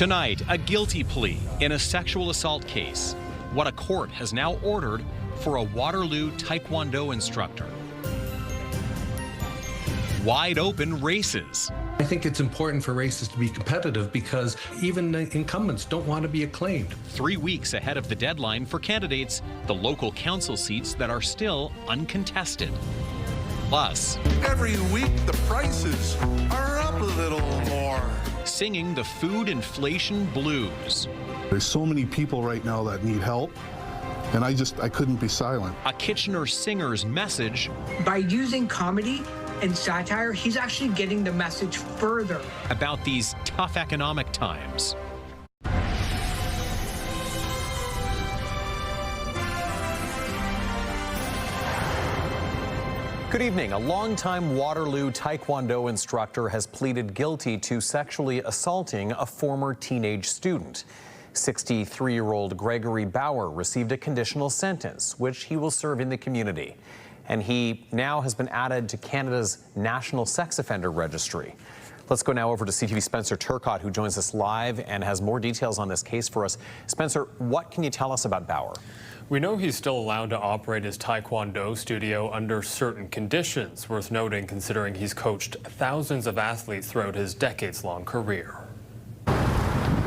Tonight, a guilty plea in a sexual assault case. What a court has now ordered for a Waterloo Taekwondo instructor. Wide open races. I think it's important for races to be competitive because even the incumbents don't want to be acclaimed. 3 weeks ahead of the deadline for candidates, the local council seats that are still uncontested. Plus, every week the prices are up a little more. Singing the food inflation blues. There's so many people right now that need help, and I couldn't be silent. A Kitchener singer's message. By using comedy and satire, he's actually getting the message further. About these tough economic times. Good evening. A longtime Waterloo Taekwondo instructor has pleaded guilty to sexually assaulting a former teenage student. 63-year-old Gregory Bauer received a conditional sentence, which he will serve in the community. And he now has been added to Canada's National Sex Offender Registry. Let's go now over to CTV Spencer Turcott, who joins us live and has more details on this case for us. Spencer, what can you tell us about Bauer? We know he's still allowed to operate his Taekwondo studio under certain conditions, worth noting considering he's coached thousands of athletes throughout his decades-long career.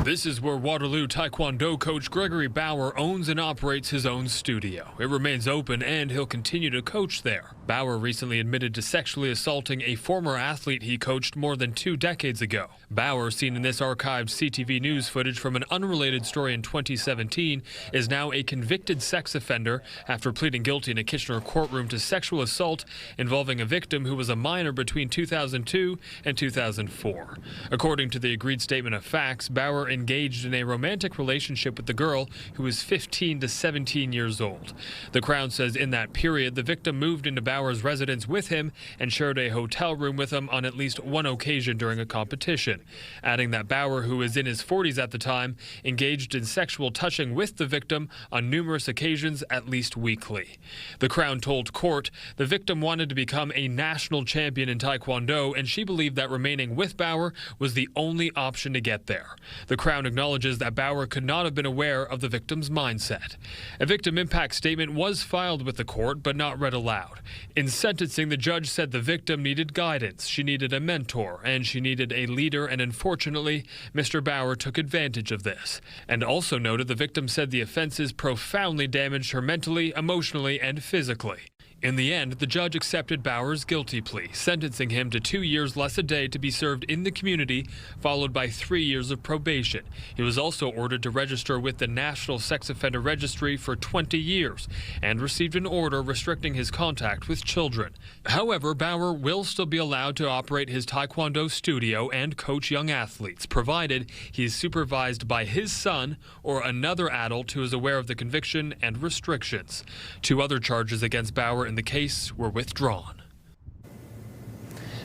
This is where Waterloo Taekwondo coach Gregory Bauer owns and operates his own studio. It remains open and he'll continue to coach there. Bauer recently admitted to sexually assaulting a former athlete he coached more than 2 decades ago. Bauer, seen in this archived CTV News footage from an unrelated story in 2017, is now a convicted sex offender after pleading guilty in a Kitchener courtroom to sexual assault involving a victim who was a minor between 2002 and 2004. According to the agreed statement of facts, Bauer engaged in a romantic relationship with the girl who was 15 to 17 years old. The Crown says in that period, the victim moved into Bauer's residence with him and shared a hotel room with him on at least one occasion during a competition, adding that Bauer, who was in his 40s at the time, engaged in sexual touching with the victim on numerous occasions, at least weekly. The Crown told court the victim wanted to become a national champion in Taekwondo, and she believed that remaining with Bauer was the only option to get there. The Crown acknowledges that Bauer could not have been aware of the victim's mindset. A victim impact statement was filed with the court, but not read aloud. In sentencing, the judge said the victim needed guidance, she needed a mentor, and she needed a leader, and unfortunately, Mr. Bauer took advantage of this. And also noted the victim said the offenses profoundly damaged her mentally, emotionally, and physically. In the end, the judge accepted Bauer's guilty plea, sentencing him to 2 years less a day to be served in the community, followed by 3 years of probation. He was also ordered to register with the National Sex Offender Registry for 20 years and received an order restricting his contact with children. However, Bauer will still be allowed to operate his Taekwondo studio and coach young athletes, provided he is supervised by his son or another adult who is aware of the conviction and restrictions. 2 other charges against Bauer in the case were withdrawn.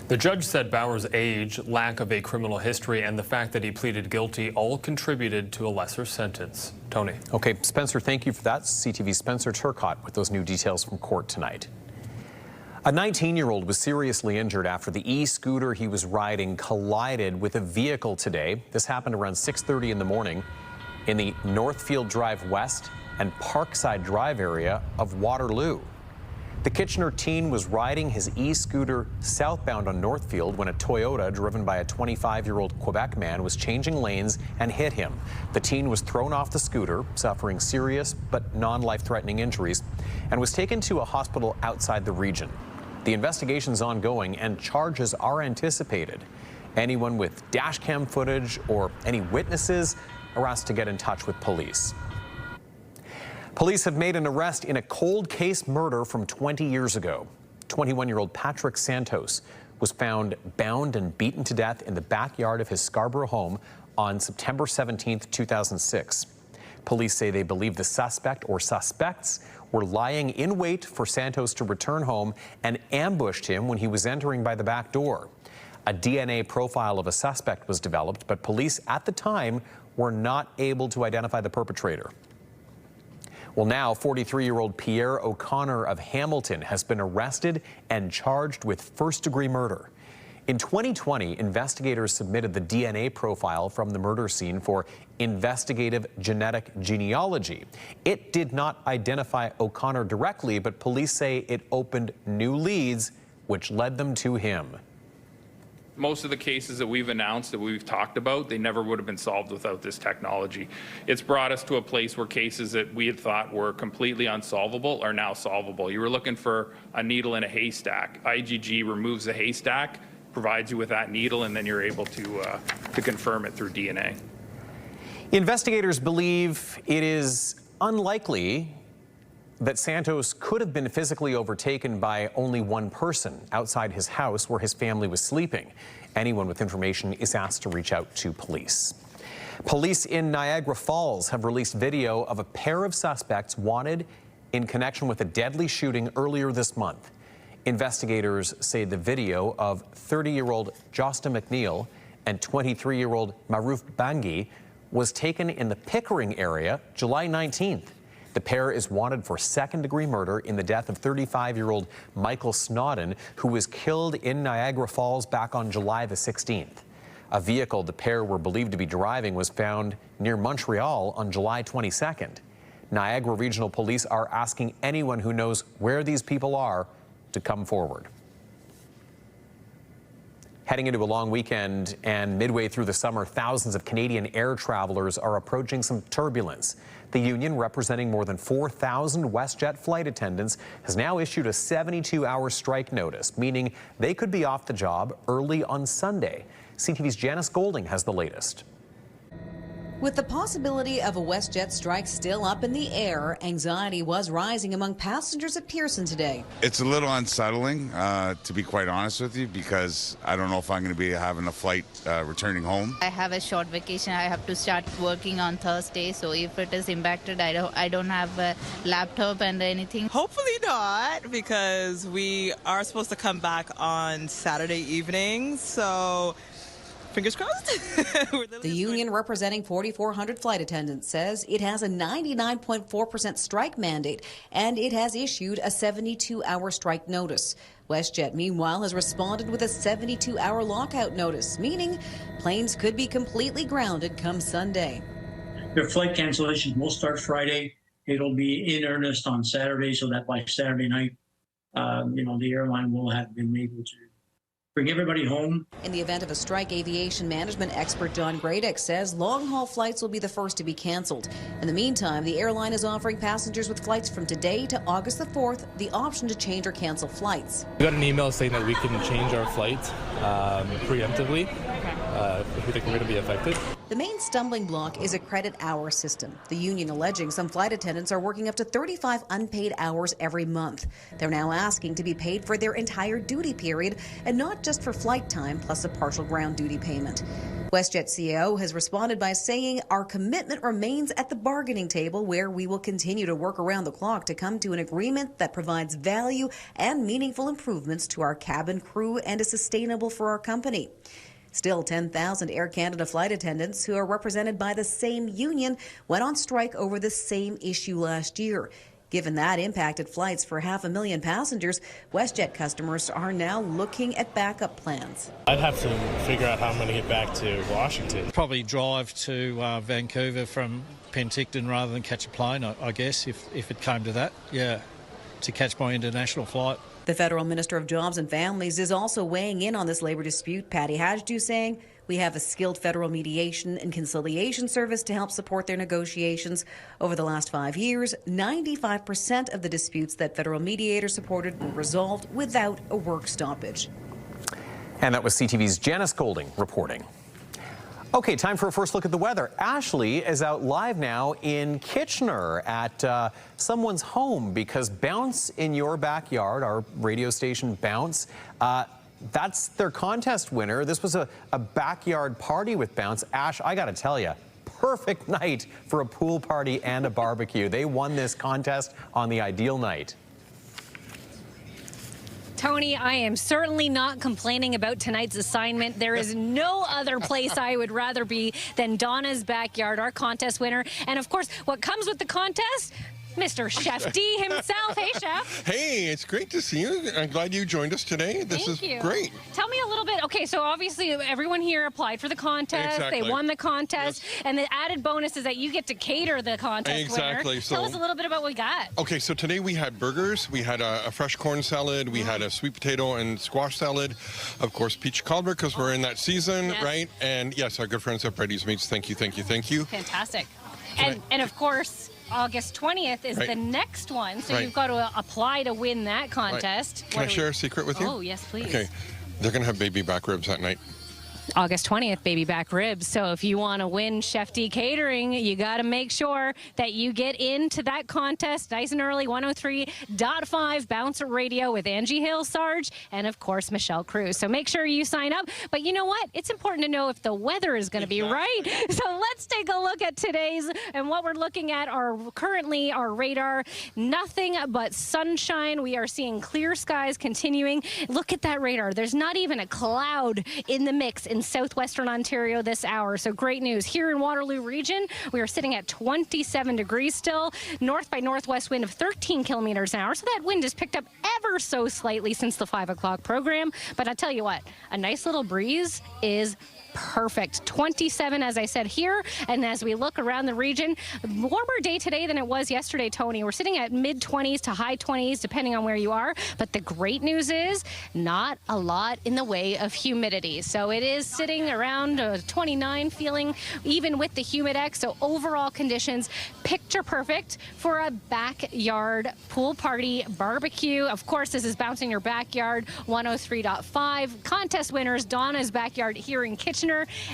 The judge said Bauer's age, lack of a criminal history, and the fact that he pleaded guilty all contributed to a lesser sentence. Tony. Okay, Spencer, thank you for that. CTV Spencer Turcott with those new details from court tonight. A 19-year-old was seriously injured after the e-scooter he was riding collided with a vehicle today. This happened around 6:30 in the morning in the Northfield Drive West and Parkside Drive area of Waterloo. The Kitchener teen was riding his e-scooter southbound on Northfield when a Toyota driven by a 25-year-old Quebec man was changing lanes and hit him. The teen was thrown off the scooter, suffering serious but non-life-threatening injuries, and was taken to a hospital outside the region. The investigation is ongoing and charges are anticipated. Anyone with dashcam footage or any witnesses are asked to get in touch with police. Police have made an arrest in a cold case murder from 20 years ago. 21-year-old Patrick Santos was found bound and beaten to death in the backyard of his Scarborough home on September 17, 2006. Police say they believe the suspect or suspects were lying in wait for Santos to return home and ambushed him when he was entering by the back door. A DNA profile of a suspect was developed, but police at the time were not able to identify the perpetrator. Well, now 43-year-old Pierre O'Connor of Hamilton has been arrested and charged with first-degree murder. In 2020, investigators submitted the DNA profile from the murder scene for investigative genetic genealogy. It did not identify O'Connor directly, but police say it opened new leads, which led them to him. Most of the cases that we've announced, that we've talked about, they never would have been solved without this technology. It's brought us to a place where cases that we had thought were completely unsolvable are now solvable. You were looking for a needle in a haystack. IgG removes the haystack, provides you with that needle, and then you're able to confirm it through DNA. Investigators believe it is unlikely that Santos could have been physically overtaken by only one person outside his house where his family was sleeping. Anyone with information is asked to reach out to police. Police in Niagara Falls have released video of a pair of suspects wanted in connection with a deadly shooting earlier this month. Investigators say the video of 30-year-old Josta McNeil and 23-year-old Maruf Bangi was taken in the Pickering area July 19th. The pair is wanted for second-degree murder in the death of 35-year-old Michael Snodden, who was killed in Niagara Falls back on July the 16th. A vehicle the pair were believed to be driving was found near Montreal on July 22nd. Niagara Regional Police are asking anyone who knows where these people are to come forward. Heading into a long weekend and midway through the summer, thousands of Canadian air travelers are approaching some turbulence. The union, representing more than 4,000 WestJet flight attendants, has now issued a 72-hour strike notice, meaning they could be off the job early on Sunday. CTV's Janice Golding has the latest. With the possibility of a WestJet strike still up in the air, anxiety was rising among passengers at Pearson today. It's a little unsettling, to be quite honest with you, because I don't know if I'm going to be having a flight returning home. I have a short vacation. I have to start working on Thursday, so if it is impacted, I don't have a laptop and anything. Hopefully not, because we are supposed to come back on Saturday evening, so fingers crossed. The union, representing 4,400 flight attendants, says it has a 99.4% strike mandate, and it has issued a 72-hour strike notice. WestJet, meanwhile, has responded with a 72-hour lockout notice, meaning planes could be completely grounded come Sunday. The flight cancellations will start Friday. It'll be in earnest on Saturday, so that by Saturday night, the airline will have been able to bring everybody home. In the event of a strike, aviation management expert Don Gradick says long-haul flights will be the first to be canceled. In the meantime, the airline is offering passengers with flights from today to August the 4th the option to change or cancel flights. We got an email saying that we can change our flight preemptively if we think we're going to be affected. The main stumbling block is a credit hour system. The union alleging some flight attendants are working up to 35 unpaid hours every month. They're now asking to be paid for their entire duty period and not just for flight time plus a partial ground duty payment. WestJet CEO has responded by saying our commitment remains at the bargaining table, where we will continue to work around the clock to come to an agreement that provides value and meaningful improvements to our cabin crew and is sustainable for our company. Still, 10,000 Air Canada flight attendants who are represented by the same union went on strike over the same issue last year. Given that impacted flights for 500,000 passengers, WestJet customers are now looking at backup plans. I'd have to figure out how I'm going to get back to Washington. Probably drive to Vancouver from Penticton rather than catch a plane, I guess, if it came to that, to catch my international flight. The Federal Minister of Jobs and Families is also weighing in on this labour dispute. Patty Hajdu saying, we have a skilled federal mediation and conciliation service to help support their negotiations. Over the last 5 years, 95% of the disputes that federal mediators supported were resolved without a work stoppage. And that was CTV's Janice Golding reporting. Okay, time for a first look at the weather. Ashley is out live now in Kitchener at someone's home, because Bounce in Your Backyard, our radio station Bounce, that's their contest winner. This was a backyard party with Bounce. Ash, I gotta tell you, perfect night for a pool party and a barbecue. They won this contest on the ideal night. Tony, I am certainly not complaining about tonight's assignment. There is no other place I would rather be than Donna's backyard, our contest winner. And of course, what comes with the contest? Mr. Chef D himself. Hey, Chef. Hey, it's great to see you. I'm glad you joined us today. This is great. Tell me a little bit. Okay, so obviously everyone here applied for the contest. Exactly. They won the contest. Yes. And the added bonus is that you get to cater the contest Exactly. winner. So, Tell us a little bit about what we got. Okay, so today we had burgers. We had a fresh corn salad. We had a sweet potato and squash salad. Of course, peach cobbler because we're in that season, Yes. right? And yes, our good friends at Brady's Meats. Thank you, thank you, thank you. Fantastic. And of course, August 20th is the next one, so you've got to apply to win that contest. Can I share a secret with you? Oh, yes, please. Okay, they're going to have baby back ribs that night. August 20th, baby back ribs. So if you want to win Chef D Catering, you got to make sure that you get into that contest nice and early. 103.5 Bouncer Radio with Angie Hill, Sarge, and of course Michelle Cruz. So make sure you sign up. But you know what? It's important to know if the weather is going to be right. So let's take a look at today's, and what we're looking at are currently our radar. Nothing but sunshine. We are seeing clear skies continuing. Look at that radar. There's not even a cloud in the mix in southwestern Ontario this hour. So great news. Here in Waterloo region, we are sitting at 27 degrees still. North by northwest wind of 13 kilometers an hour. So that wind has picked up ever so slightly since the 5 o'clock program. But I'll tell you what, a nice little breeze is perfect. 27, as I said, here. And as we look around the region, warmer day today than it was yesterday, Tony. We're sitting at mid-20s to high 20s, depending on where you are. But the great news is not a lot in the way of humidity. So it is sitting around 29, feeling even with the humidex. So overall conditions picture perfect for a backyard pool party barbecue. Of course, this is Bouncing Your Backyard 103.5. Contest winners, Donna's Backyard here in Kitchener.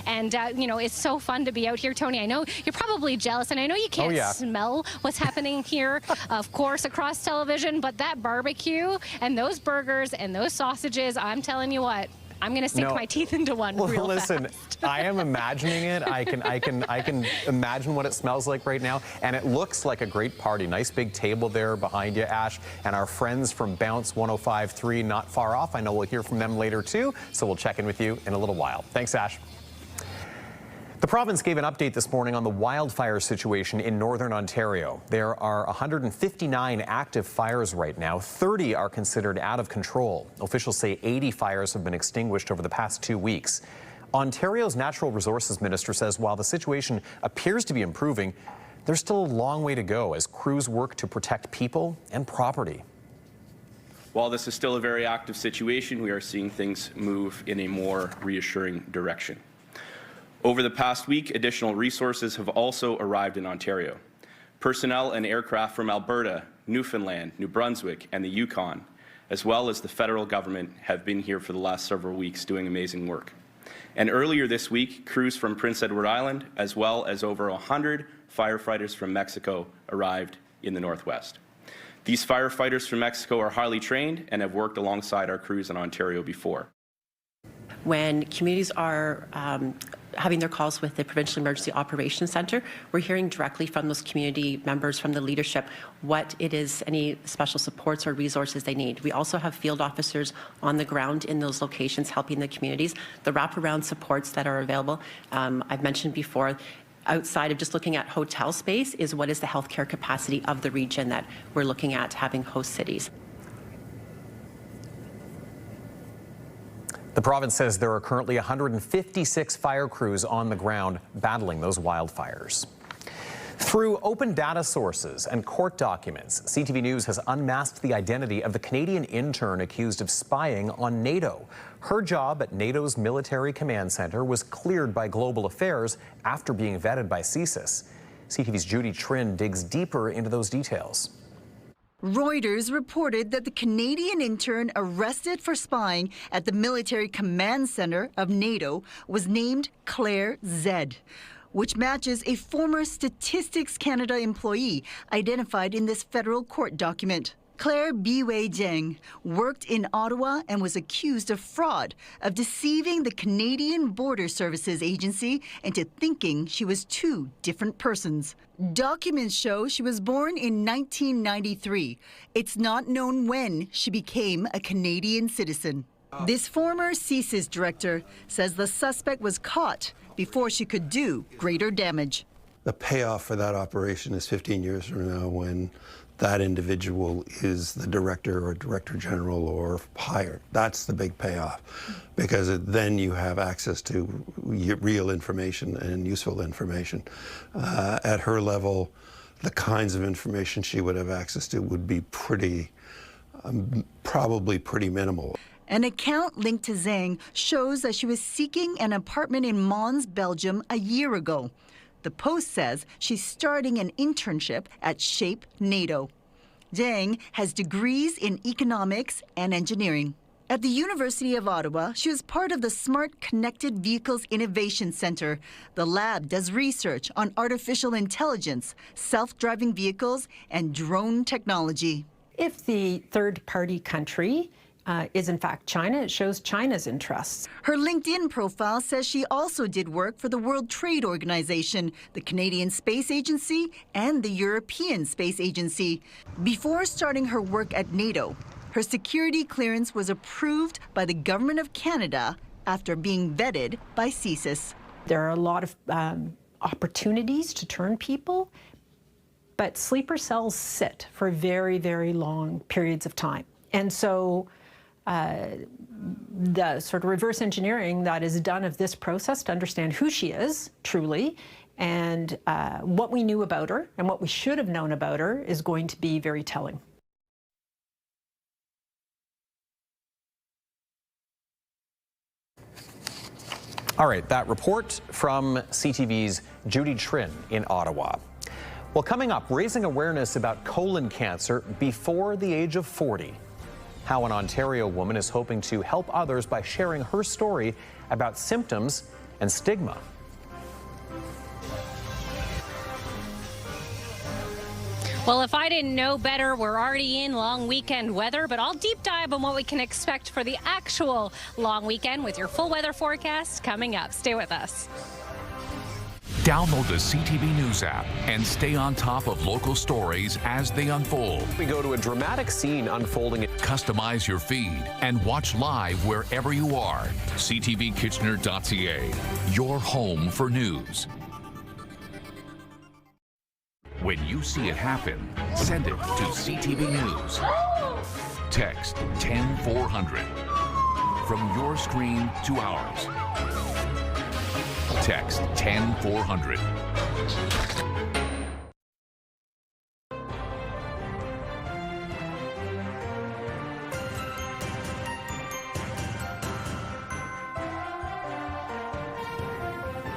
And, you know, it's so fun to be out here, Tony. I know you're probably jealous, and I know you can't smell what's happening here, of course, across television, but that barbecue and those burgers and those sausages, I'm telling you what, I'm going to sink my teeth into one real listen, fast. I am imagining it. I can imagine what it smells like right now, and it looks like a great party. Nice big table there behind you, Ash, and our friends from Bounce 105.3 not far off. I know we'll hear from them later too, so we'll check in with you in a little while. Thanks, Ash. The province gave an update this morning on the wildfire situation in northern Ontario. There are 159 active fires right now. 30 are considered out of control. Officials say 80 fires have been extinguished over the past 2 weeks. Ontario's Natural Resources Minister says while the situation appears to be improving, there's still a long way to go as crews work to protect people and property. While this is still a very active situation, we are seeing things move in a more reassuring direction. Over the past week, additional resources have also arrived in Ontario. Personnel and aircraft from Alberta, Newfoundland, New Brunswick, and the Yukon, as well as the federal government, have been here for the last several weeks doing amazing work. And earlier this week, crews from Prince Edward Island, as well as over 100 firefighters from Mexico, arrived in the Northwest. These firefighters from Mexico are highly trained and have worked alongside our crews in Ontario before. When communities are having their calls with the Provincial Emergency Operations Centre, we're hearing directly from those community members, from the leadership, what it is, any special supports or resources they need. We also have field officers on the ground in those locations helping the communities. The wraparound supports that are available, I've mentioned before, outside of just looking at hotel space, is what is the healthcare capacity of the region that we're looking at having host cities. The province says there are currently 156 fire crews on the ground battling those wildfires. Through open data sources and court documents, CTV News has unmasked the identity of the Canadian intern accused of spying on NATO. Her job at NATO's Military Command Centre was cleared by Global Affairs after being vetted by CSIS. CTV's Judy Trin digs deeper into those details. Reuters reported that the Canadian intern arrested for spying at the Military Command Centre of NATO was named Claire Zed, which matches a former Statistics Canada employee identified in this federal court document. Claire Biwei Jiang worked in Ottawa and was accused of fraud, of deceiving the Canadian Border Services Agency into thinking she was two different persons. Documents show she was born in 1993. It's not known when she became a Canadian citizen. This former CSIS director says the suspect was caught before she could do greater damage. the payoff for that operation is 15 years from now when that individual is the director or director general or higher. That's the big payoff, because then you have access to real information and useful information. At her level, the kinds of information she would have access to would be probably pretty minimal. An account linked to Zhang shows that she was seeking an apartment in Mons, Belgium a year ago. The Post says she's starting an internship at Shape NATO. Zhang has degrees in economics and engineering. At the University of Ottawa, she was part of the Smart Connected Vehicles Innovation Centre. The lab does research on artificial intelligence, self-driving vehicles, and drone technology. If the third-party country is in fact China, it shows China's interests. Her LinkedIn profile says she also did work for the World Trade Organization, the Canadian Space Agency, and the European Space Agency. Before starting her work at NATO, her security clearance was approved by the Government of Canada after being vetted by CSIS. There are a lot of opportunities to turn people, but sleeper cells sit for very, very long periods of time. And so the sort of reverse engineering that is done of this process to understand who she is, truly, and what we knew about her and what we should have known about her is going to be very telling. All right, that report from CTV's Judy Trin in Ottawa. Well, coming up, raising awareness about colon cancer before the age of 40. How an Ontario woman is hoping to help others by sharing her story about symptoms and stigma. Well, if I didn't know better, we're already in long weekend weather, but I'll deep dive on what we can expect for the actual long weekend with your full weather forecast coming up. Stay with us. Download the CTV News app and stay on top of local stories as they unfold. We go to a dramatic scene unfolding. Customize your feed and watch live wherever you are. CTVKitchener.ca, your home for news. When you see it happen, send it to CTV News. Text 10400. From your screen to ours. Text 10400.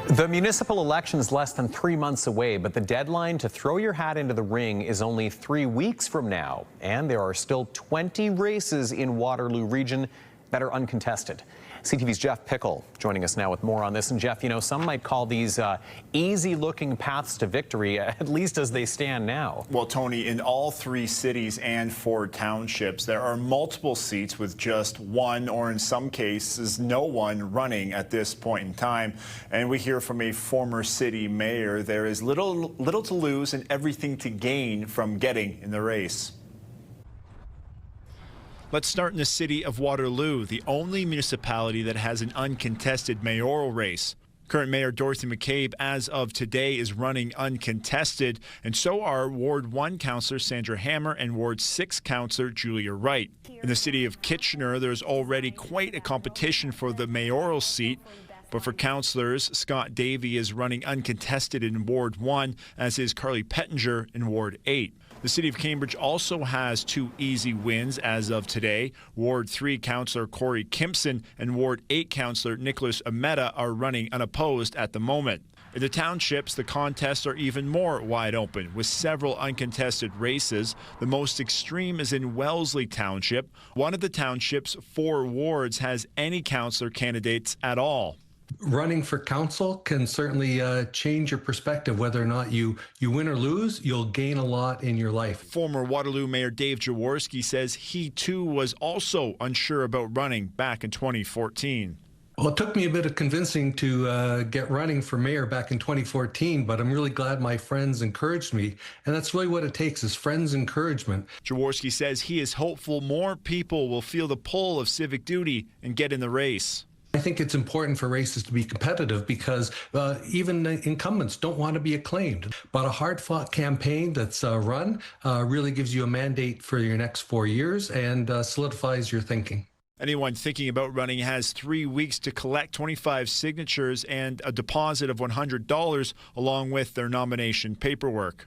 The municipal election is less than 3 months away, but the deadline to throw your hat into the ring is only 3 weeks from now. And there are still 20 races in Waterloo region that are uncontested. CTV's Jeff Pickle joining us now with more on this. And Jeff, you know, some might call these easy-looking paths to victory, at least as they stand now. Well, Tony, in all 3 cities and 4 townships, there are multiple seats with just one, or in some cases, no one running at this point in time. And we hear from a former city mayor, there is little to lose and everything to gain from getting in the race. Let's start in the city of Waterloo, the only municipality that has an uncontested mayoral race. Current Mayor Dorothy McCabe, as of today, is running uncontested, and so are Ward 1 Councillor Sandra Hammer and Ward 6 Councillor Julie Wright. In the city of Kitchener, there's already quite a competition for the mayoral seat. But for councillors, Scott Davey is running uncontested in Ward 1, as is Carly Pettinger in Ward 8. The City of Cambridge also has 2 easy wins as of today. Ward 3 Councillor Corey Kimpson and Ward 8 Councillor Nicholas Ameta are running unopposed at the moment. In the townships, the contests are even more wide open, with several uncontested races. The most extreme is in Wellesley Township. One of the township's 4 wards has any councillor candidates at all. Running for council can certainly change your perspective. Whether or not you win or lose, you'll gain a lot in your life. Former Waterloo Mayor Dave Jaworski says he too was also unsure about running back in 2014. Well, it took me a bit of convincing to get running for mayor back in 2014, but I'm really glad my friends encouraged me. And that's really what it takes, is friends' encouragement. Jaworski says he is hopeful more people will feel the pull of civic duty and get in the race. I think it's important for races to be competitive because even the incumbents don't want to be acclaimed. But a hard-fought campaign that's run really gives you a mandate for your next 4 years and solidifies your thinking. Anyone thinking about running has 3 weeks to collect 25 signatures and a deposit of $100 along with their nomination paperwork.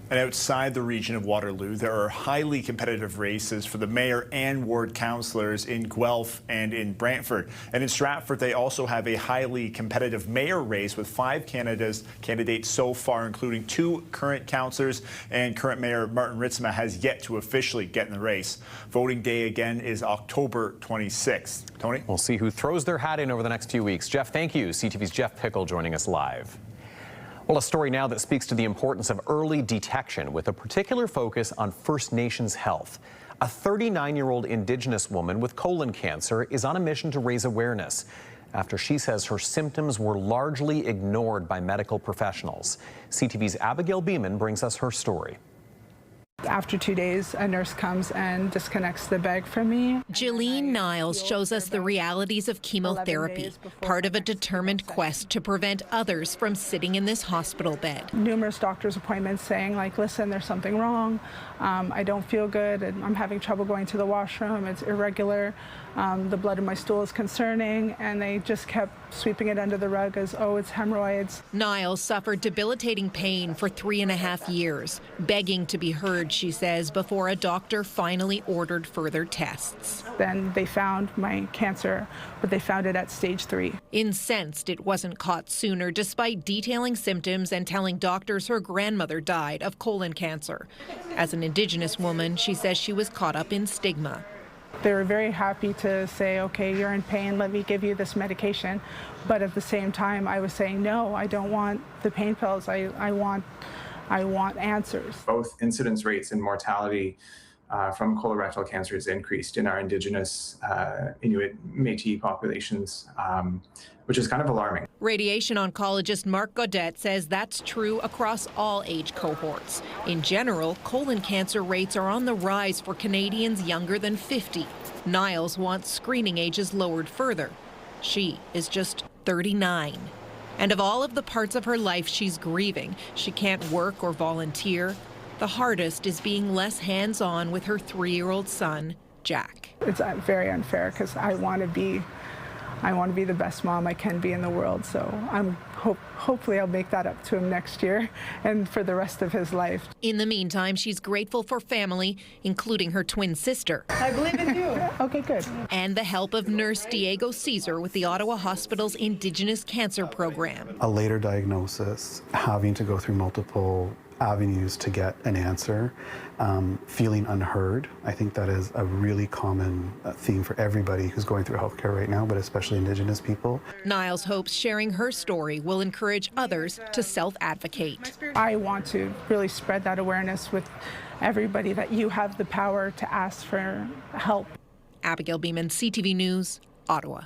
And outside the region of Waterloo, there are highly competitive races for the mayor and ward councillors in Guelph and in Brantford. And in Stratford, they also have a highly competitive mayor race with 5 candidates so far, including 2 current councillors, and current mayor Martin Ritzema has yet to officially get in the race. Voting day again is October 26th. Tony? We'll see who throws their hat in over the next few weeks. Jeff, thank you. CTV's Jeff Pickle joining us live. Well, a story now that speaks to the importance of early detection with a particular focus on First Nations health. A 39-year-old Indigenous woman with colon cancer is on a mission to raise awareness after she says her symptoms were largely ignored by medical professionals. CTV's Abigail Beeman brings us her story. After 2 days, a nurse comes and disconnects the bag from me. Jillian Niles shows us the realities of chemotherapy, part of a determined quest to prevent others from sitting in this hospital bed. Numerous doctor's appointments saying, like, listen, there's something wrong. I don't feel good. And I'm having trouble going to the washroom. It's irregular. The blood in my stool is concerning. And they just kept sweeping it under the rug as, oh, it's hemorrhoids. Niles suffered debilitating pain for 3.5 years, begging to be heard, she says, before a doctor finally ordered further tests. Then they found my cancer, but they found it at stage 3. Incensed it wasn't caught sooner, despite detailing symptoms and telling doctors her grandmother died of colon cancer. As an Indigenous woman, she says she was caught up in stigma. They were very happy to say, okay, you're in pain, let me give you this medication. But at the same time, I was saying, no, I don't want the pain pills. I want answers. Both incidence rates and mortality from colorectal cancer has increased in our Indigenous Inuit Métis populations, which is kind of alarming. Radiation oncologist Mark Godet says that's true across all age cohorts. In general, colon cancer rates are on the rise for Canadians younger than 50. Niles wants screening ages lowered further. She is just 39. And of all of the parts of her life she's grieving, she can't work or volunteer. The hardest is being less hands-on with her 3-year-old son, Jack. It's very unfair because I want to be the best mom I can be in the world. So hopefully I'll make that up to him next year and for the rest of his life. In the meantime, she's grateful for family, including her twin sister. I believe in you. Okay, good. And the help of nurse Diego Caesar with the Ottawa Hospital's Indigenous Cancer Program. A later diagnosis, having to go through multiple avenues to get an answer, feeling unheard. I think that is a really common theme for everybody who's going through healthcare right now, but especially Indigenous people. Niles hopes sharing her story will encourage others to self-advocate. I want to really spread that awareness with everybody that you have the power to ask for help. Abigail Beeman, CTV News, Ottawa.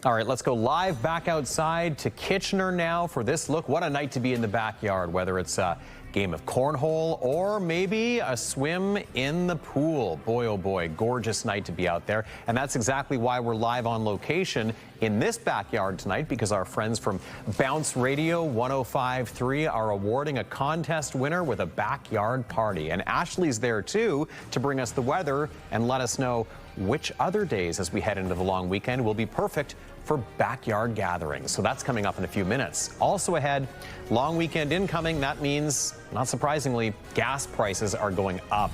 All right, let's go live back outside to Kitchener now for this look. What a night to be in the backyard, whether it's a game of cornhole or maybe a swim in the pool. Boy, oh boy, gorgeous night to be out there. And that's exactly why we're live on location in this backyard tonight, because our friends from Bounce Radio 105.3 are awarding a contest winner with a backyard party. And Ashley's there too to bring us the weather and let us know which other days as we head into the long weekend will be perfect for backyard gatherings. So that's coming up in a few minutes. Also ahead, long weekend incoming. That means, not surprisingly, gas prices are going up.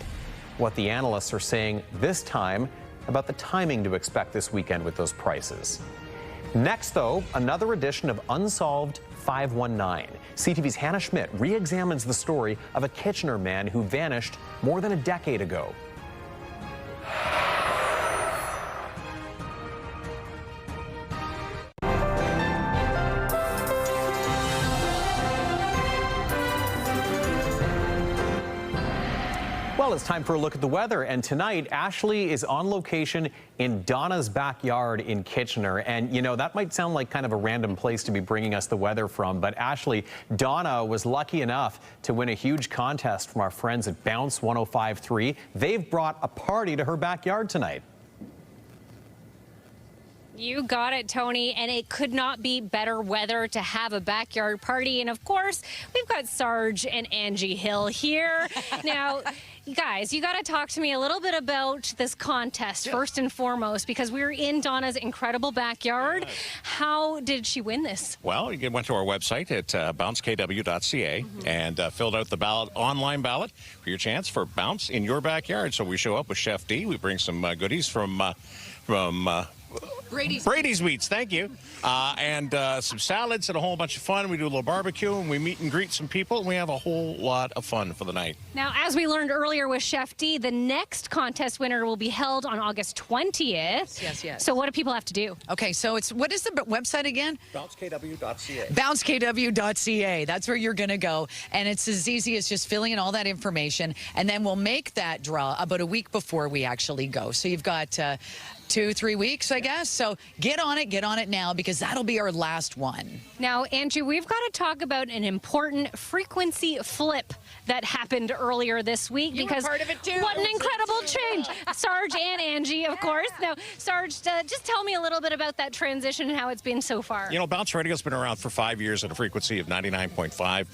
What the analysts are saying this time about the timing to expect this weekend with those prices. Next, though, another edition of Unsolved 519. CTV's Hannah Schmidt re-examines the story of a Kitchener man who vanished more than a decade ago. Well, it's time for a look at the weather, and tonight Ashley is on location in Donna's backyard in Kitchener. And you know, that might sound like kind of a random place to be bringing us the weather from, but Ashley, Donna was lucky enough to win a huge contest from our friends at Bounce 105.3. They've brought a party to her backyard tonight. You got it, Tony, and it could not be better weather to have a backyard party. And of course, we've got Sarge and Angie Hill here. Now, you guys, you got to talk to me a little bit about this contest, first and foremost, because we were in Donna's incredible backyard. Yeah. How did she win this? Well, you went to our website at bouncekw.ca and filled out the online ballot for your chance for Bounce in your backyard. So we show up with Chef D. We bring some goodies from Brady's Meats, thank you. And some salads and a whole bunch of fun. We do a little barbecue and we meet and greet some people and we have a whole lot of fun for the night. Now, as we learned earlier with Chef D, the next contest winner will be held on August 20th. Yes. So what do people have to do? Okay, so what is the website again? bouncekw.ca. bouncekw.ca. That's where you're going to go. And it's as easy as just filling in all that information. And then we'll make that draw about a week before we actually go. So you've got 2-3 weeks, I guess. So get on it now, because that'll be our last one. Now, Angie, we've got to talk about an important frequency flip that happened earlier this week. You because were part of it too. What an incredible change. Sarge and Angie, of course. Now, Sarge, just tell me a little bit about that transition and how it's been so far. You know, Bounce Radio's been around for 5 years at a frequency of 99.5.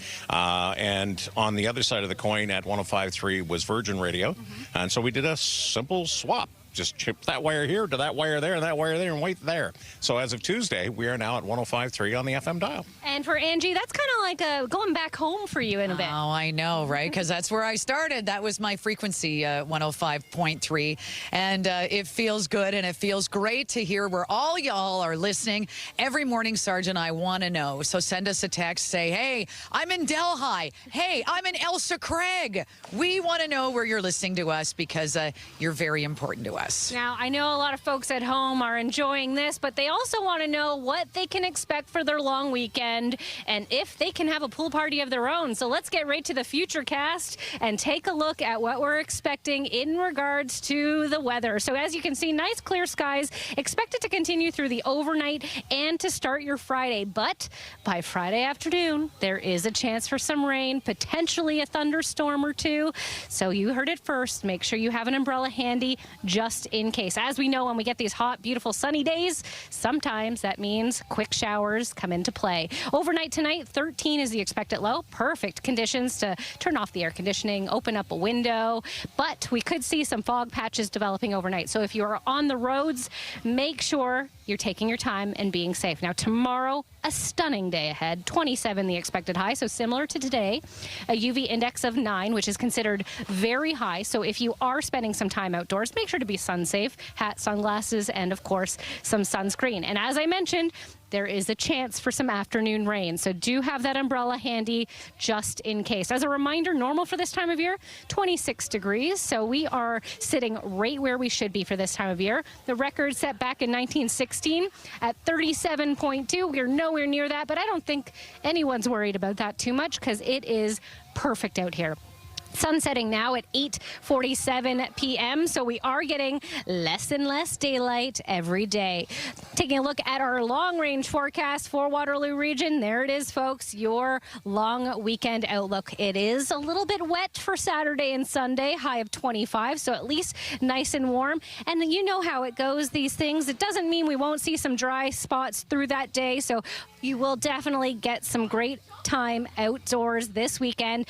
And on the other side of the coin at 105.3 was Virgin Radio. And so we did a simple swap. Just chip that wire here to that wire there, and wait there. So as of Tuesday, we are now at 105.3 on the FM dial. And for Angie, that's kind of like going back home for you in a bit. Oh, I know, right? Because that's where I started. That was my frequency, 105.3. And it feels good, and it feels great to hear where all y'all are listening. Every morning, Sarge and I want to know. So send us a text, say, hey, I'm in Delhi. Hey, I'm in Elsa Craig. We want to know where you're listening to us, because you're very important to us. Now, I know a lot of folks at home are enjoying this, but they also want to know what they can expect for their long weekend and if they can have a pool party of their own. So let's get right to the future cast and take a look at what we're expecting in regards to the weather. So as you can see, nice clear skies expected to continue through the overnight and to start your Friday. But by Friday afternoon, there is a chance for some rain, potentially a thunderstorm or two. So you heard it first. Make sure you have an umbrella handy just in case. As we know, when we get these hot, beautiful, sunny days, sometimes that means quick showers come into play. Overnight tonight, 13 is the expected low. Perfect conditions to turn off the air conditioning, open up a window, but we could see some fog patches developing overnight. So if you're on the roads, make sure you're taking your time and being safe. Now, tomorrow, a stunning day ahead. 27 the expected high, so similar to today. A UV index of 9, which is considered very high. So if you are spending some time outdoors, make sure to be sun safe. Hat, sunglasses, and of course, some sunscreen. And as I mentioned, there is a chance for some afternoon rain. So do have that umbrella handy just in case. As a reminder, normal for this time of year, 26 degrees. So we are sitting right where we should be for this time of year. The record set back in 1916 at 37.2. We're nowhere near that, but I don't think anyone's worried about that too much because it is perfect out here. Sun setting now at 8:47 p.m., so we are getting less and less daylight every day. Taking a look at our long-range forecast for Waterloo region, there it is, folks, your long weekend outlook. It is a little bit wet for Saturday and Sunday, high of 25, so at least nice and warm. And you know how it goes, these things. It doesn't mean we won't see some dry spots through that day, so you will definitely get some great time outdoors this weekend.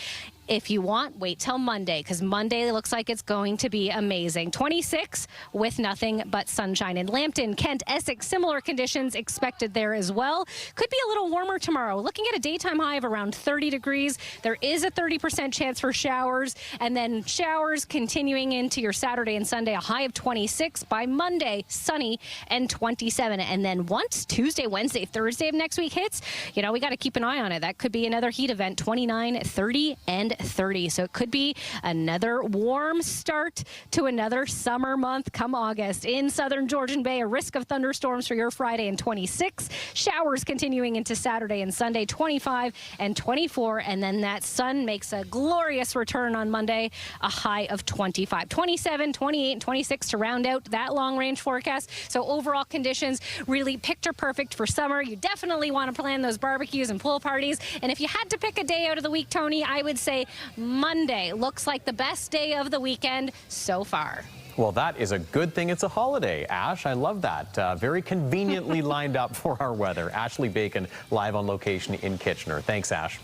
If you want, wait till Monday, because Monday looks like it's going to be amazing. 26 with nothing but sunshine. In Lambton, Kent, Essex, similar conditions expected there as well. Could be a little warmer tomorrow. Looking at a daytime high of around 30 degrees. There is a 30% chance for showers, and then showers continuing into your Saturday and Sunday, a high of 26. By Monday, sunny and 27. And then once Tuesday, Wednesday, Thursday of next week hits, you know, we got to keep an eye on it. That could be another heat event, 29, 30, and 30. So it could be another warm start to another summer month come August. In southern Georgian Bay, a risk of thunderstorms for your Friday and 26. Showers continuing into Saturday and Sunday, 25 and 24. And then that sun makes a glorious return on Monday, a high of 25. 27, 28, and 26 to round out that long range forecast. So overall conditions really picture perfect for summer. You definitely want to plan those barbecues and pool parties. And if you had to pick a day out of the week, Tony, I would say Monday looks like the best day of the weekend so far. Well, that is a good thing it's a holiday, Ash. I love that. Very conveniently lined up for our weather. Ashley Bacon live on location in Kitchener. Thanks, Ash.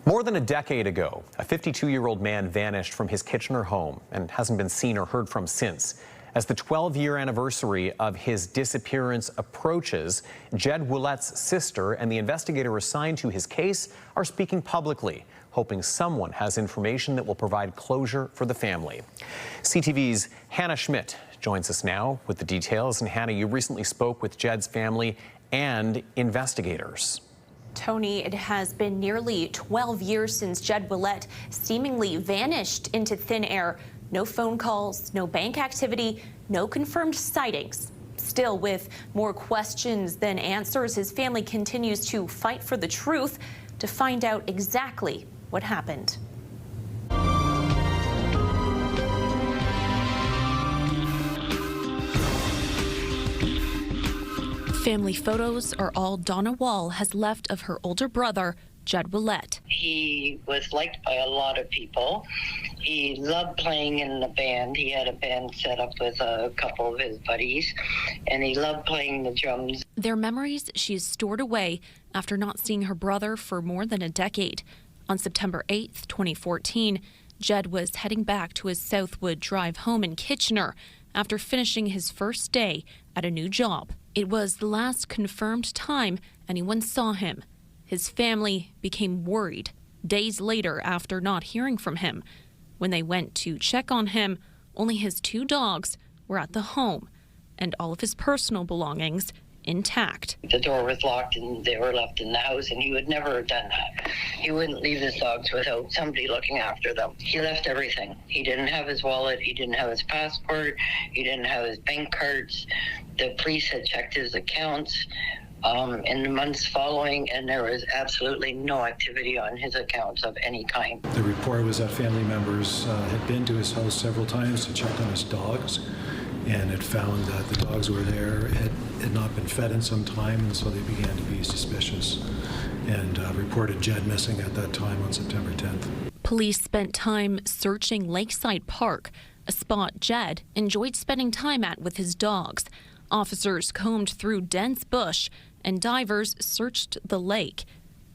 More than a decade ago, a 52-year-old man vanished from his Kitchener home and hasn't been seen or heard from since. As the 12-year anniversary of his disappearance approaches, Jed Ouellette's sister and the investigator assigned to his case are speaking publicly, hoping someone has information that will provide closure for the family. CTV's Hannah Schmidt joins us now with the details. And Hannah, you recently spoke with Jed's family and investigators. Tony, it has been nearly 12 years since Jed Ouellette seemingly vanished into thin air. No phone calls, no bank activity, no confirmed sightings. Still, with more questions than answers, his family continues to fight for the truth to find out exactly what happened. Family photos are all Donna Wall has left of her older brother, Jed Ouellette. He was liked by a lot of people. He loved playing in the band. He had a band set up with a couple of his buddies, and he loved playing the drums. Their memories she's stored away after not seeing her brother for more than a decade. On September 8th, 2014, Jed was heading back to his Southwood Drive home in Kitchener after finishing his first day at a new job. It was the last confirmed time anyone saw him. His family became worried days later after not hearing from him. When they went to check on him, only his 2 dogs were at the home and all of his personal belongings intact. The door was locked and they were left in the house, and he would never have done that. He wouldn't leave his dogs without somebody looking after them. He left everything. He didn't have his wallet, he didn't have his passport, he didn't have his bank cards. The police had checked his accounts in the months following, and there was absolutely no activity on his accounts of any kind. The report was that family members had been to his house several times to check on his dogs, and had found that the dogs were there, had not been fed in some time, and so they began to be suspicious and reported Jed missing at that time on September 10th. Police spent time searching Lakeside Park, a spot Jed enjoyed spending time at with his dogs. Officers combed through dense bush and divers searched the lake,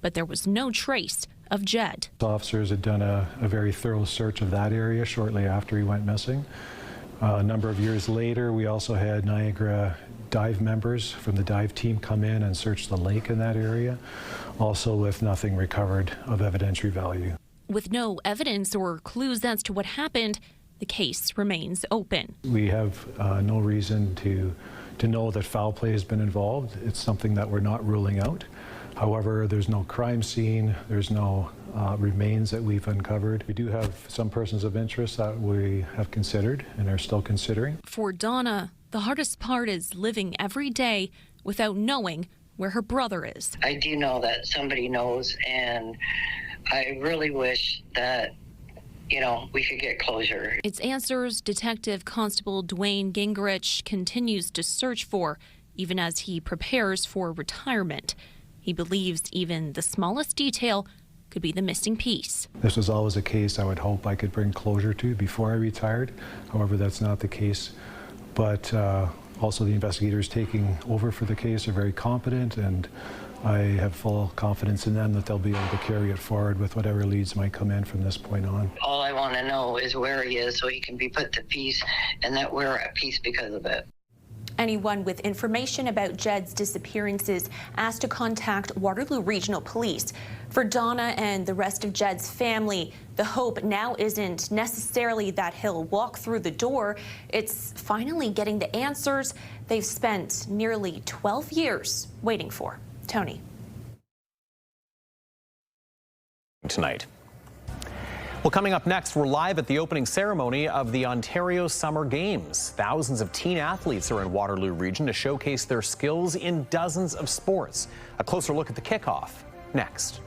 but there was no trace of Jed. Officers had done a very thorough search of that area shortly after he went missing. A number of years later, we also had Niagara dive members from the dive team come in and search the lake in that area, also with nothing recovered of evidentiary value. With no evidence or clues as to what happened, the case remains open. We have no reason to know that foul play has been involved. It's something that we're not ruling out. However, there's no crime scene, there's no remains that we've uncovered. We do have some persons of interest that we have considered and are still considering. For Donna, the hardest part is living every day without knowing where her brother is. I do know that somebody knows, and I really wish that we could get closure. It's answers Detective Constable Dwayne Gingrich continues to search for, even as he prepares for retirement. He believes even the smallest detail could be the missing piece. This was always a case I would hope I could bring closure to before I retired. However, that's not the case. But also the investigators taking over for the case are very competent, and I have full confidence in them that they'll be able to carry it forward with whatever leads might come in from this point on. All I want to know is where he is so he can be put to peace, and that we're at peace because of it. Anyone with information about Jed's disappearances asked to contact Waterloo Regional Police. For Donna and the rest of Jed's family, the hope now isn't necessarily that he'll walk through the door. It's finally getting the answers they've spent nearly 12 years waiting for. Tony. Tonight. Well, coming up next, we're live at the opening ceremony of the Ontario Summer Games. Thousands of teen athletes are in Waterloo region to showcase their skills in dozens of sports. A closer look at the kickoff next.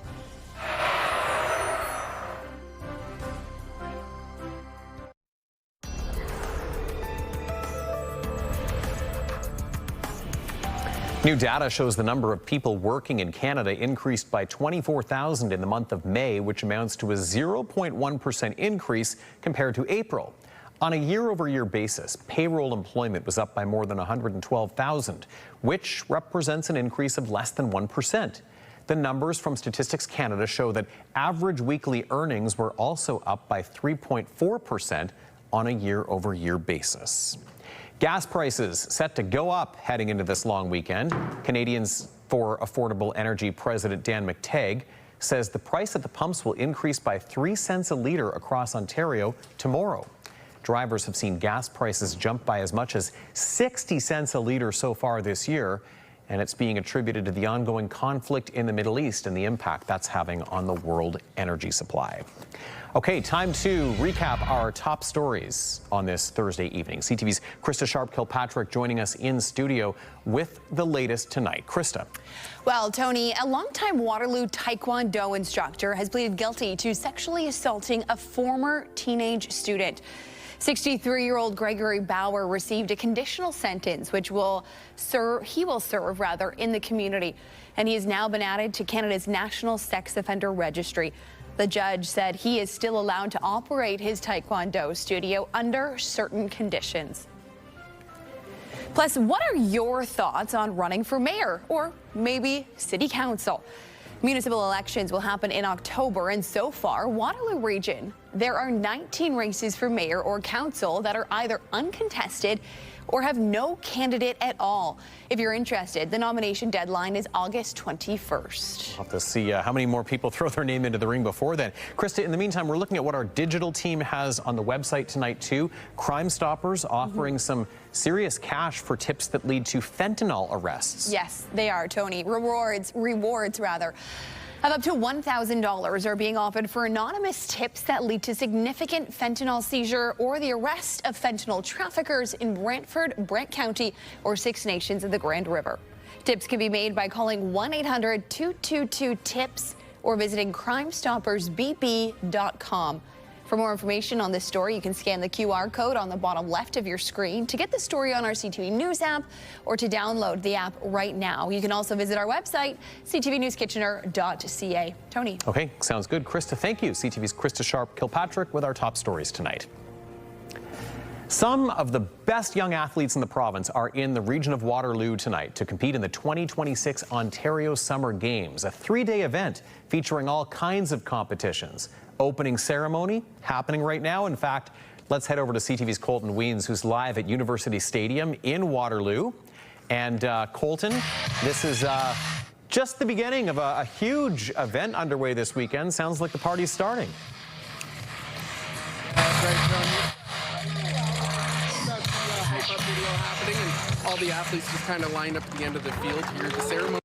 New data shows the number of people working in Canada increased by 24,000 in the month of May, which amounts to a 0.1% increase compared to April. On a year-over-year basis, payroll employment was up by more than 112,000, which represents an increase of less than 1%. The numbers from Statistics Canada show that average weekly earnings were also up by 3.4% on a year-over-year basis. Gas prices set to go up heading into this long weekend. Canadians for Affordable Energy President Dan Mikhail says the price at the pumps will increase by 3 cents a litre across Ontario tomorrow. Drivers have seen gas prices jump by as much as 60 cents a litre so far this year, and it's being attributed to the ongoing conflict in the Middle East and the impact that's having on the world energy supply. Okay, time to recap our top stories on this Thursday evening. CTV's Krista Sharp-Kilpatrick joining us in studio with the latest tonight. Krista. Well, Tony, a longtime Waterloo Taekwondo instructor has pleaded guilty to sexually assaulting a former teenage student. 63-year-old Gregory Bauer received a conditional sentence, which he will serve in the community, and he has now been added to Canada's National Sex Offender Registry. The judge said he is still allowed to operate his Taekwondo studio under certain conditions. Plus, what are your thoughts on running for mayor or maybe city council? Municipal elections will happen in October, and so far, Waterloo Region, there are 19 races for mayor or council that are either uncontested or have no candidate at all. If you're interested, the nomination deadline is August 21st. We'll have to see how many more people throw their name into the ring before then. Krista, in the meantime, we're looking at what our digital team has on the website tonight, too. Crime Stoppers offering some serious cash for tips that lead to fentanyl arrests. Yes, they are, Tony. Rewards of up to $1,000 are being offered for anonymous tips that lead to significant fentanyl seizure or the arrest of fentanyl traffickers in Brantford, Brant County, or Six Nations in the Grand River. Tips can be made by calling 1-800-222-TIPS or visiting crimestoppersbb.com. For more information on this story, you can scan the QR code on the bottom left of your screen to get the story on our CTV News app or to download the app right now. You can also visit our website, ctvnewskitchener.ca. Tony. Okay, sounds good. Krista, thank you. CTV's Krista Sharp-Kilpatrick with our top stories tonight. Some of the best young athletes in the province are in the region of Waterloo tonight to compete in the 2026 Ontario Summer Games, a 3-day event featuring all kinds of competitions. Opening ceremony happening right now. In fact, let's head over to CTV's Colton Weens, who's live at University Stadium in Waterloo. And Colton, this is just the beginning of a huge event underway this weekend. Sounds like the party's starting. That's right, Tony. That's the hype-up video happening, and all the athletes just kind of lined up at the end of the field here. The ceremony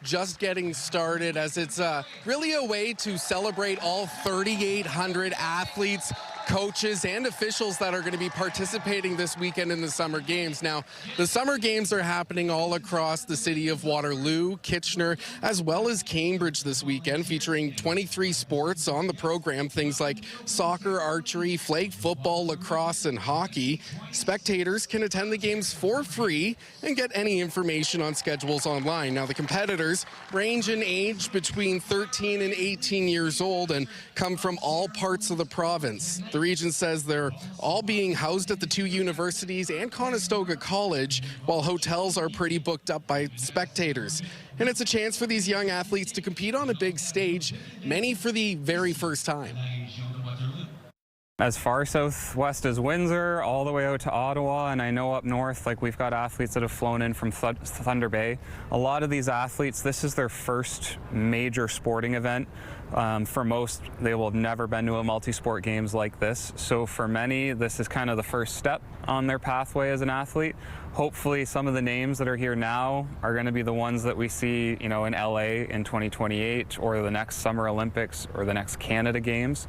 just getting started, as it's really a way to celebrate all 3,800 athletes, coaches, and officials that are going to be participating this weekend in the Summer Games. Now, the Summer Games are happening all across the city of Waterloo, Kitchener, as well as Cambridge this weekend, featuring 23 sports on the program, things like soccer, archery, flag football, lacrosse, and hockey. Spectators can attend the games for free and get any information on schedules online. Now, the competitors range in age between 13 and 18 years old and come from all parts of the province. The region says they're all being housed at the 2 universities and Conestoga College, while hotels are pretty booked up by spectators. And it's a chance for these young athletes to compete on a big stage, many for the very first time. As far southwest as Windsor, all the way out to Ottawa, and I know up north, like we've got athletes that have flown in from Thunder Bay. A lot of these athletes, this is their first major sporting event. For most, they will have never been to a multi-sport games like this. So for many, this is kind of the first step on their pathway as an athlete. Hopefully some of the names that are here now are going to be the ones that we see, in LA in 2028 or the next Summer Olympics or the next Canada Games.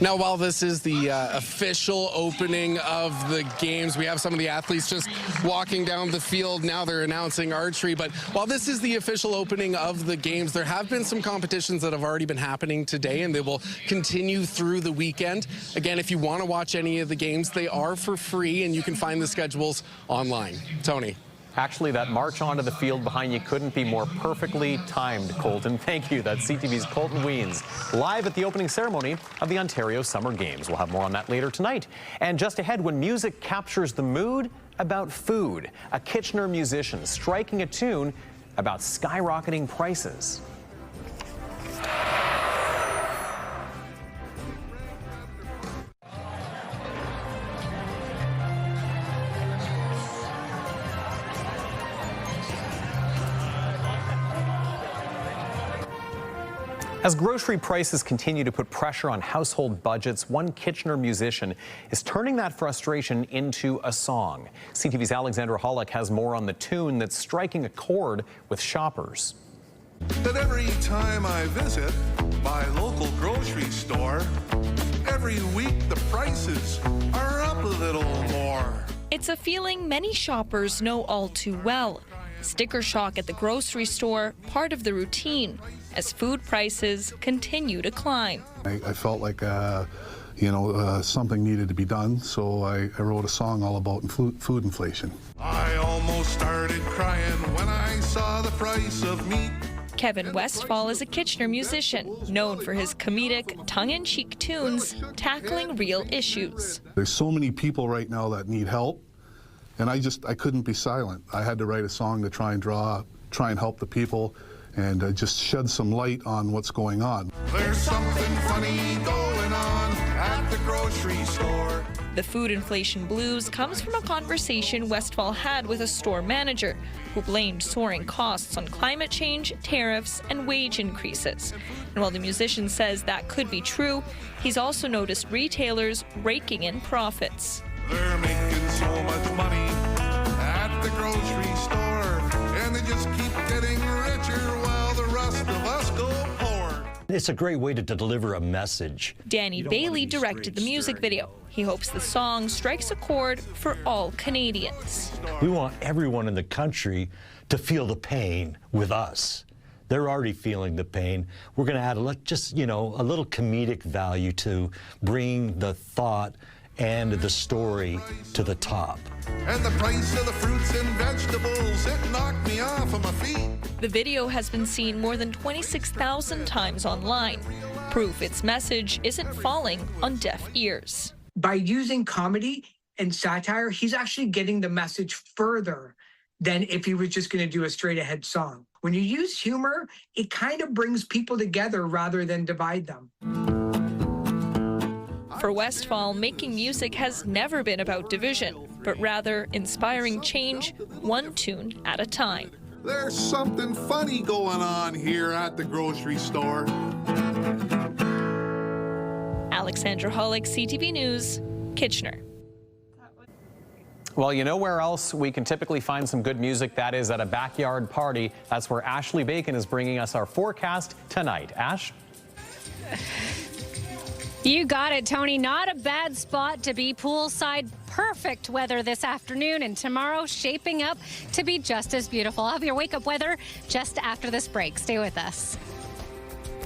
Now, while this is the official opening of the games, we have some of the athletes just walking down the field. Now they're announcing archery. But while this is the official opening of the games, there have been some competitions that have already been happening today, and they will continue through the weekend. Again, if you want to watch any of the games, they are for free, and you can find the schedules online. Tony. Actually, that march onto the field behind you couldn't be more perfectly timed, Colton. Thank you. That's CTV's Colton Weens, live at the opening ceremony of the Ontario Summer Games. We'll have more on that later tonight. And just ahead, when music captures the mood, about food. A Kitchener musician striking a tune about skyrocketing prices. As grocery prices continue to put pressure on household budgets, one Kitchener musician is turning that frustration into a song. CTV's Alexandra Hollick has more on the tune that's striking a chord with shoppers. That every time I visit my local grocery store, every week the prices are up a little more. It's a feeling many shoppers know all too well. Sticker shock at the grocery store, part of the routine, as food prices continue to climb. I felt like, something needed to be done, so I wrote a song all about food inflation. I almost started crying when I saw the price of meat. Kevin Westfall is a Kitchener musician, known for his comedic, tongue-in-cheek tunes tackling real issues. There's so many people right now that need help, and I couldn't be silent. I had to write a song to try and help the people and just shed some light on what's going on. There's something funny going on at the grocery store. The food inflation blues comes from a conversation Westfall had with a store manager who blamed soaring costs on climate change, tariffs, and wage increases. And while the musician says that could be true, he's also noticed retailers raking in profits. They're making so much money at the grocery store, and they just keep getting richer while the rest of us go poor. It's a great way to deliver a message. Danny Bailey directed the music video. He hopes the song strikes a chord for all Canadians. We want everyone in the country to feel the pain with us. They're already feeling the pain. We're going to add a little comedic value to bring the thought and the story to the top. And the price of the fruits and vegetables, it knocked me off of my feet. The video has been seen more than 26,000 times online. Proof its message isn't falling on deaf ears. By using comedy and satire, he's actually getting the message further than if he was just going to do a straight ahead song. When you use humor, it kind of brings people together rather than divide them. For Westfall, making music has never been about division, but rather inspiring change one tune at a time. There's something funny going on here at the grocery store. Alexandra Hollick, CTV News, Kitchener. Well, you know where else we can typically find some good music? That is at a backyard party. That's where Ashley Bacon is bringing us our forecast tonight. Ash? You got it, Tony. Not a bad spot to be poolside. Perfect weather this afternoon, and tomorrow shaping up to be just as beautiful. I'll have your wake-up weather just after this break. Stay with us.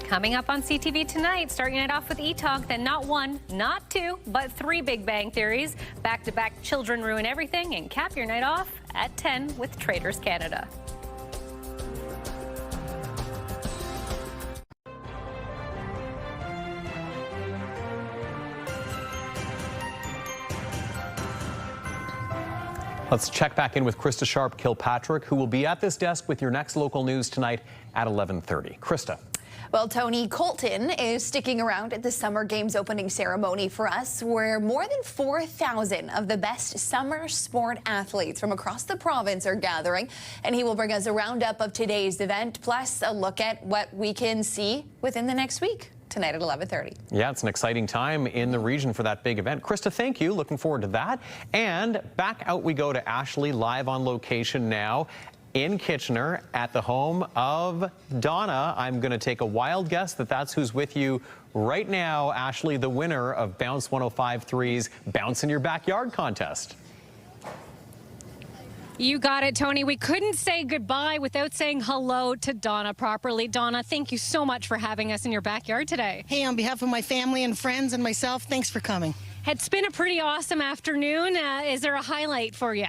Coming up on CTV tonight, starting it off with E-Talk, then not one, not two, but three Big Bang Theories. Back-to-back Children Ruin Everything, and cap your night off at 10 with Traders Canada. Let's check back in with Krista Sharp-Kilpatrick, who will be at this desk with your next local news tonight at 11:30. Krista. Well, Tony, Colton is sticking around at the Summer Games opening ceremony for us, where more than 4,000 of the best summer sport athletes from across the province are gathering, and he will bring us a roundup of today's event, plus a look at what we can see within the next week. Tonight at 11:30. Yeah, it's an exciting time in the region for that big event. Krista, thank you. Looking forward to that. And back out we go to Ashley, live on location now in Kitchener at the home of Donna. I'm going to take a wild guess that that's who's with you right now. Ashley, the winner of Bounce 105.3's Bounce in Your Backyard contest. You got it, Tony. We couldn't say goodbye without saying hello to Donna properly. Donna, thank you so much for having us in your backyard today. Hey, on behalf of my family and friends and myself, thanks for coming. It's been a pretty awesome afternoon. Is there a highlight for you?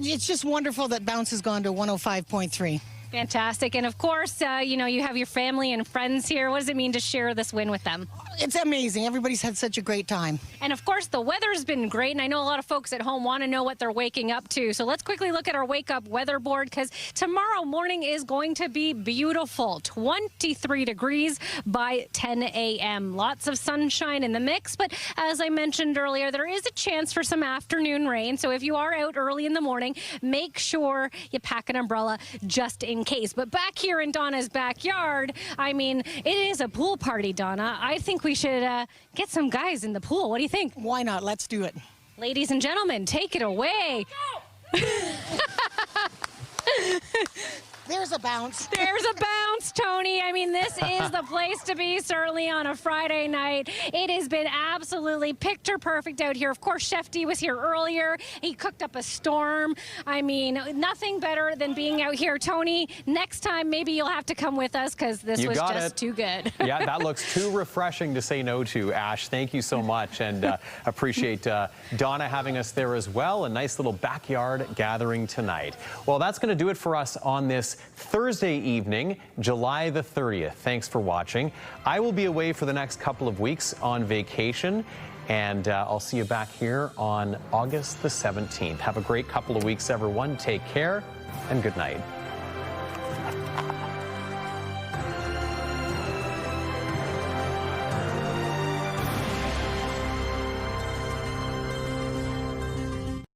It's just wonderful that bounce has gone to 105.3. Fantastic. And of course, you know, you have your family and friends here. What does it mean to share this win with them? It's amazing. Everybody's had such a great time. And of course, the weather's been great. And I know a lot of folks at home want to know what they're waking up to. So let's quickly look at our wake up weather board, because tomorrow morning is going to be beautiful. 23 degrees by 10 a.m. Lots of sunshine in the mix. But as I mentioned earlier, there is a chance for some afternoon rain. So if you are out early in the morning, make sure you pack an umbrella just in case. But back here in Donna's backyard, I mean, it is a pool party, Donna. I think we should get some guys in the pool. What do you think? Why not? Let's do it. Ladies and gentlemen, take it away. There's a bounce. There's a bounce, Tony. I mean, this is the place to be, certainly on a Friday night. It has been absolutely picture perfect out here. Of course, Chef D was here earlier. He cooked up a storm. I mean, nothing better than being out here. Tony, next time, maybe you'll have to come with us, because this was just too good. Yeah, that looks too refreshing to say no to, Ash. Thank you so much, and appreciate Donna having us there as well. A nice little backyard gathering tonight. Well, that's going to do it for us on this Thursday evening, July the 30th. Thanks for watching. I will be away for the next couple of weeks on vacation, and I'll see you back here on August the 17th. Have a great couple of weeks, everyone. Take care, and good night.